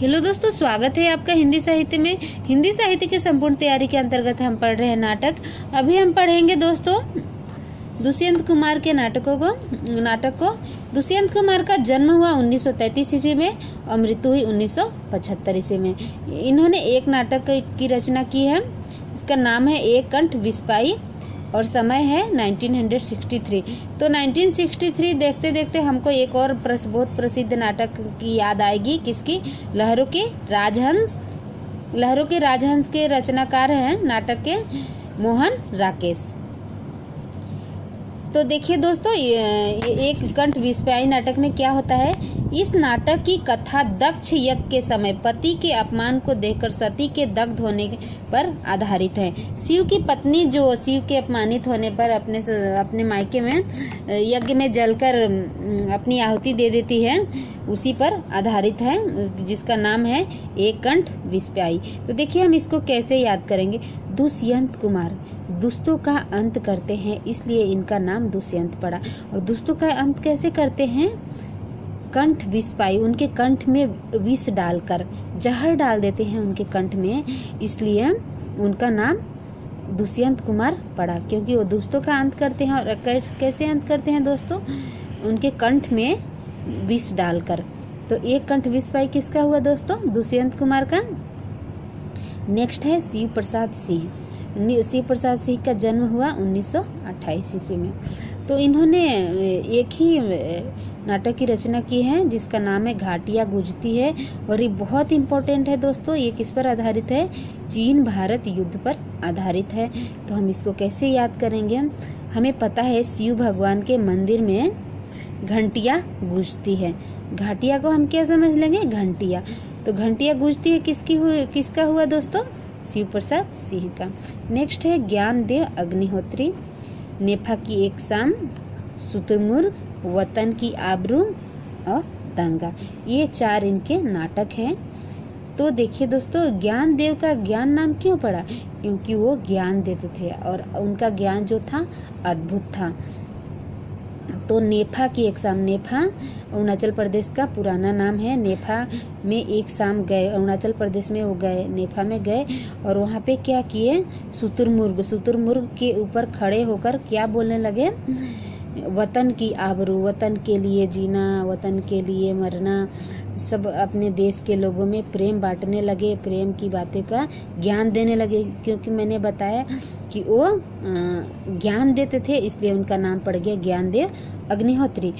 Hello दोस्तों, स्वागत है आपका हिंदी साहित्य में। हिंदी साहित्य की संपूर्ण तैयारी के अंतर्गत हम पढ़ रहे हैं नाटक। अभी हम पढ़ेंगे दोस्तों दुष्यंत कुमार के नाटक को। दुष्यंत कुमार का जन्म हुआ 1933 ईस्वी में और मृत्यु हुई 1975 ईस्वी में। इन्होंने एक नाटक की रचना की है, इसका नाम है एक कंठ विस्पाई और समय है 1963। तो 1963 देखते देखते हमको एक और बहुत प्रसिद्ध नाटक की याद आएगी, किसकी? लहरों के राजहंस के रचनाकार हैं नाटक के मोहन राकेश। तो देखिए दोस्तों, ये एक कंठ विस्पाई नाटक में क्या होता है। इस नाटक की कथा दक्ष यज्ञ के समय पति के अपमान को देखकर सती के दग्ध होने पर आधारित है। शिव की पत्नी जो शिव के अपमानित होने पर अपने मायके में यज्ञ में जलकर अपनी आहुति दे देती है, उसी पर आधारित है, जिसका नाम है एक कंठ विस्पाई। तो देखिए हम इसको कैसे याद करेंगे। दुष्यंत कुमार दुष्टों का अंत करते हैं, इसलिए इनका नाम दुष्यंत पड़ा। और दुष्टों का अंत कैसे करते हैं? कंठ विस्पाई, उनके कंठ में विष डालकर जहर डाल देते हैं उनके कंठ में, इसलिए उनका नाम दुष्यंत कुमार पड़ा, क्योंकि वो दुष्टों का अंत करते हैं। और कैसे अंत करते हैं दोस्तों? उनके कंठ में विष डालकर। तो एक कंठ विस्पाई किसका हुआ दोस्तों? दुष्यंत कुमार का। नेक्स्ट है शिव प्रसाद सिंह। शिव प्रसाद सिंह का जन्म हुआ 1928 ईस्वी में। तो इन्होंने एक ही नाटक की रचना की है, जिसका नाम है घाटियां गुजती है, और ये बहुत इम्पोर्टेंट है दोस्तों। ये किस पर आधारित है? चीन भारत युद्ध पर आधारित है। तो हम इसको कैसे याद करेंगे? हमें पता है शिव भगवान के मंदिर में घंटियां गूंजती है। घाटिया को हम क्या समझ लेंगे? घंटिया। तो घंटिया गूंजती है किसका हुआ दोस्तों? शिव प्रसाद सिंह का। नेक्स्ट है ज्ञानदेव अग्निहोत्री। नेफा की एक शाम, शुतुरमुर्ग, वतन की आबरू और दंगा, ये 4 इनके नाटक हैं। तो देखिए दोस्तों, ज्ञानदेव का ज्ञान नाम क्यों पड़ा? क्योंकि वो ज्ञान देते थे और उनका ज्ञान जो था अद्भुत था। तो नेफा की एक शाम, नेफा अरुणाचल प्रदेश का पुराना नाम है। नेफा में एक शाम गए, अरुणाचल प्रदेश में वो गए, नेफा में गए और वहाँ पे क्या किए? शुतुरमुर्ग के ऊपर खड़े होकर क्या बोलने लगे? वतन की आबरू, वतन के लिए जीना, वतन के लिए मरना, सब अपने देश के लोगों में प्रेम बांटने लगे, प्रेम की बातें का ज्ञान देने लगे। क्योंकि मैंने बताया कि वो ज्ञान देते थे, इसलिए उनका नाम पड़ गया ज्ञानदेव अग्निहोत्री।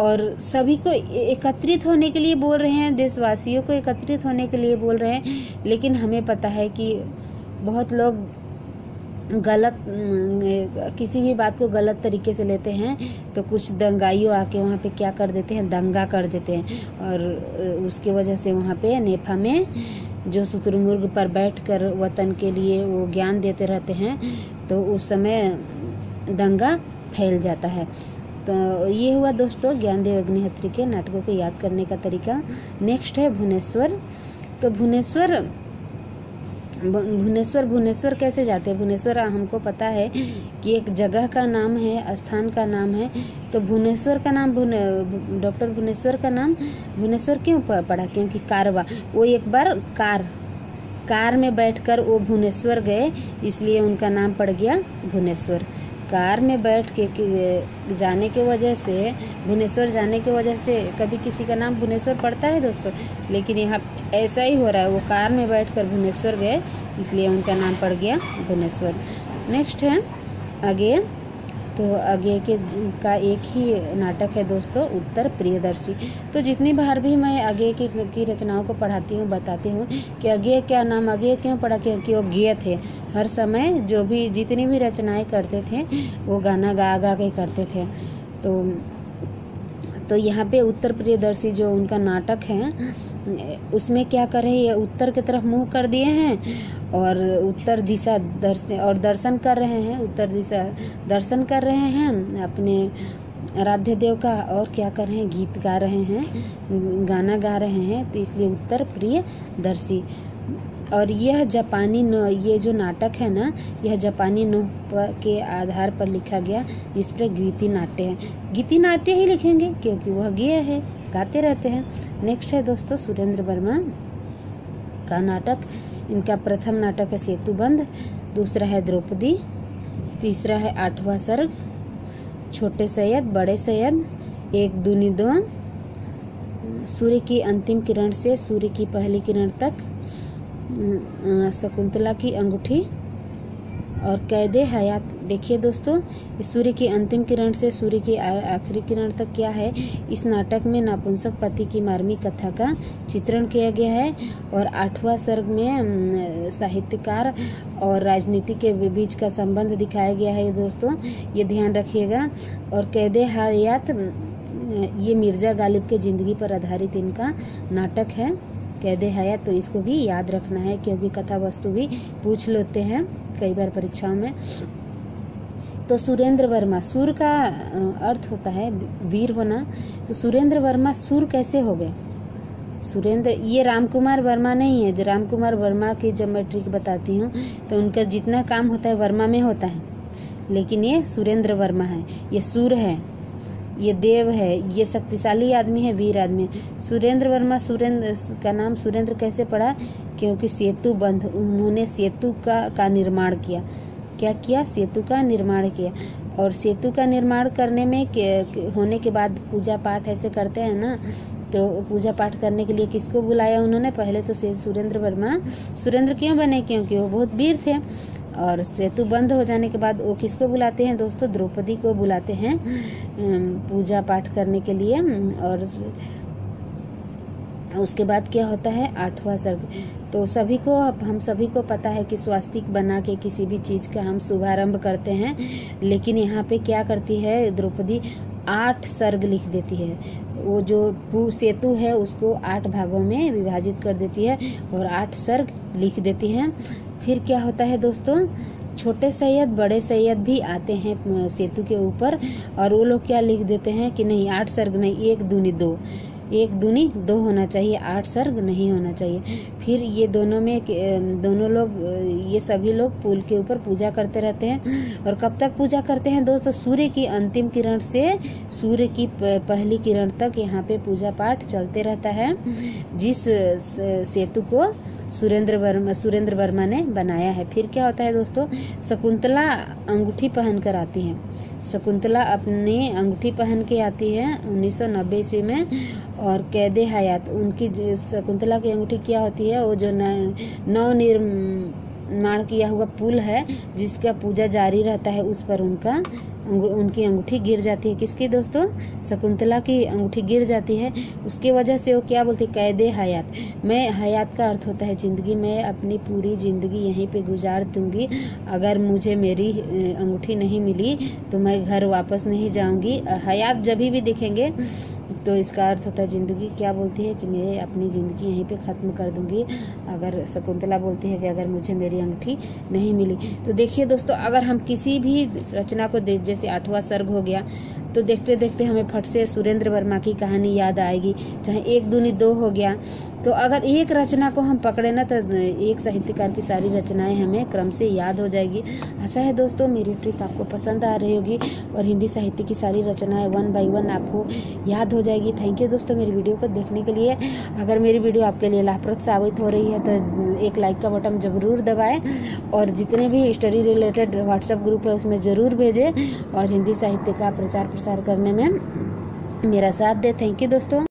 और सभी को एकत्रित होने के लिए बोल रहे हैं, देशवासियों को एकत्रित होने के लिए बोल रहे हैं। लेकिन हमें पता है कि बहुत लोग गलत किसी भी बात को गलत तरीके से लेते हैं। तो कुछ दंगाइयों आके वहाँ पे क्या कर देते हैं? दंगा कर देते हैं। और उसके वजह से वहाँ पे नेफा में जो शुतुरमुर्ग पर बैठकर वतन के लिए वो ज्ञान देते रहते हैं, तो उस समय दंगा फैल जाता है। तो ये हुआ दोस्तों ज्ञानदेव अग्निहोत्री के नाटकों को याद करने का तरीका। नेक्स्ट है भुवनेश्वर। तो भुवनेश्वर कैसे जाते हैं? भुवनेश्वर हमको पता है कि एक जगह का नाम है, स्थान का नाम है। तो भुवनेश्वर का नाम डॉक्टर भुवनेश्वर का नाम भुवनेश्वर क्यों पड़ा? क्योंकि कारवा, वो एक बार कार में बैठकर वो भुवनेश्वर गए, इसलिए उनका नाम पड़ गया भुवनेश्वर। कार में बैठ के जाने के वजह से, भुवनेश्वर जाने के वजह से कभी किसी का नाम भुवनेश्वर पड़ता है दोस्तों? लेकिन यहाँ ऐसा ही हो रहा है, वो कार में बैठकर भुवनेश्वर गए, इसलिए उनका नाम पड़ गया भुवनेश्वर। नेक्स्ट है आगे। तो आगे का एक ही नाटक है दोस्तों, उत्तर प्रियदर्शी। तो जितनी बार भी मैं आगे की रचनाओं को पढ़ाती हूँ, बताती हूँ कि आगे क्या नाम आगे क्यों पड़ा? क्योंकि वो गेय थे। हर समय जितनी भी रचनाएं करते थे, वो गाना गा के करते थे। तो यहाँ पे उत्तर प्रियदर्शी जो उनका नाटक है, उसमें क्या कर रहे हैं? उत्तर की तरफ मुंह कर दिए हैं और उत्तर दिशा दर्शन कर रहे हैं, उत्तर दिशा दर्शन कर रहे हैं अपने आराध्य देव का। और क्या कर रहे हैं? गीत गा रहे हैं, गाना गा रहे हैं। तो इसलिए उत्तर प्रियदर्शी। और यह जापानी ये जो नाटक है ना, यह जापानी के आधार पर लिखा गया, इस पर गीति नाट्य है। गीति नाट्य ही लिखेंगे क्योंकि वह गेय है, गाते रहते हैं। नेक्स्ट है दोस्तों सुरेंद्र वर्मा। का नाटक। इनका प्रथम नाटक है सेतुबंध, दूसरा है द्रौपदी, तीसरा है आठवां सर्ग, छोटे सैयद, बड़े सैयद, एक दूनी दो, सूर्य की अंतिम किरण से सूर्य की पहली किरण तक, शकुंतला की अंगूठी और कैदे हयात। देखिए दोस्तों, सूर्य की अंतिम किरण से सूर्य की आखिरी किरण तक क्या है, इस नाटक में नपुंसक पति की मार्मिक कथा का चित्रण किया गया है। और आठवां सर्ग में साहित्यकार और राजनीति के बीच का संबंध दिखाया गया है दोस्तों, ये ध्यान रखिएगा। और कैदे हयात ये मिर्जा गालिब के जिंदगी पर आधारित इनका नाटक है, कैदे हयात। तो इसको भी याद रखना है क्योंकि कथा वस्तु भी पूछ लेते हैं कई बार परीक्षाओं में। तो सुरेंद्र वर्मा, सूर का अर्थ होता है वीर होना, तो सुरेंद्र वर्मा सूर कैसे हो गए? सुरेंद्र, ये रामकुमार वर्मा नहीं है। जो रामकुमार वर्मा की जब मैं ट्रिक बताती हूँ तो उनका जितना काम होता है वर्मा में होता है, लेकिन ये सुरेंद्र वर्मा है, ये सूर है, ये देव है, ये शक्तिशाली आदमी है, वीर आदमी है। सुरेंद्र वर्मा, सुरेंद्र का नाम सुरेंद्र कैसे पड़ा? क्योंकि सेतु बंध, उन्होंने सेतु का निर्माण किया। क्या किया? सेतु का निर्माण किया। और सेतु का निर्माण करने में होने के बाद पूजा पाठ ऐसे करते हैं ना, तो पूजा पाठ करने के लिए किसको बुलाया उन्होंने? पहले तो सुरेंद्र वर्मा सुरेंद्र क्यों बने? क्योंकि वो बहुत वीर थे। और सेतु बंद हो जाने के बाद वो किसको बुलाते हैं दोस्तों? द्रौपदी को बुलाते हैं पूजा पाठ करने के लिए। और उसके बाद क्या होता है? आठवां सर्ग। तो हम सभी को पता है कि स्वास्तिक बना के किसी भी चीज का हम शुभारंभ करते हैं, लेकिन यहाँ पे क्या करती है द्रौपदी? 8 सर्ग लिख देती है। वो जो सेतु है उसको 8 भागों में विभाजित कर देती है और 8 सर्ग लिख देती है। फिर क्या होता है दोस्तों? छोटे सैयद, बड़े सैयद भी आते हैं सेतु के ऊपर, और वो लोग क्या लिख देते हैं कि नहीं 8 सर्ग नहीं, 1 दूनी 2, 1 दूनी 2 होना चाहिए, 8 सर्ग नहीं होना चाहिए। फिर ये दोनों लोग, ये सभी लोग पुल के ऊपर पूजा करते रहते हैं। और कब तक पूजा करते हैं दोस्तों? सूर्य की अंतिम किरण से सूर्य की पहली किरण तक यहाँ पे पूजा पाठ चलते रहता है, जिस सेतु को सुरेंद्र वर्मा ने बनाया है। फिर क्या होता है दोस्तों? शकुंतला अंगूठी पहन कर आती है। शकुंतला अपनी अंगूठी पहन के आती है 1990 ईस्वी में। और कैदे हयात, उनकी शकुंतला की अंगूठी क्या होती है? वो जो नव निर्माण किया हुआ पुल है जिसका पूजा जारी रहता है, उस पर उनकी अंगूठी गिर जाती है। किसकी दोस्तों? शकुंतला की अंगूठी गिर जाती है। उसके वजह से वो क्या बोलती? कैदे हयात। मैं, हयात का अर्थ होता है जिंदगी, मैं अपनी पूरी जिंदगी यहीं पे गुजार दूंगी। अगर मुझे मेरी अंगूठी नहीं मिली तो मैं घर वापस नहीं जाऊंगी। हयात जब भी दिखेंगे तो इसका अर्थ होता है जिंदगी। क्या बोलती है कि मैं अपनी ज़िंदगी यहीं पे ख़त्म कर दूंगी, अगर शकुंतला बोलती है कि अगर मुझे मेरी अंगूठी नहीं मिली। तो देखिए दोस्तों, अगर हम किसी भी रचना को जैसे 8वां सर्ग हो गया, तो देखते देखते हमें फट से सुरेंद्र वर्मा की कहानी याद आएगी। चाहे 1 दूनी 2 हो गया, तो अगर एक रचना को हम पकड़े ना, तो एक साहित्यकार की सारी रचनाएं हमें क्रम से याद हो जाएगी। आशा है दोस्तों मेरी ट्रिक आपको पसंद आ रही होगी और हिंदी साहित्य की सारी रचनाएं 1 बाय 1 आपको याद हो जाएगी। थैंक यू दोस्तों मेरी वीडियो को देखने के लिए। अगर मेरी वीडियो आपके लिए लाभप्रद साबित हो रही है तो एक लाइक का बटन जरूर दबाएं, और जितने भी स्टडी रिलेटेड व्हाट्सएप ग्रुप है उसमें ज़रूर भेजें, और हिंदी साहित्य का प्रचार प्रसार करने में मेरा साथ दें। थैंक यू दोस्तों।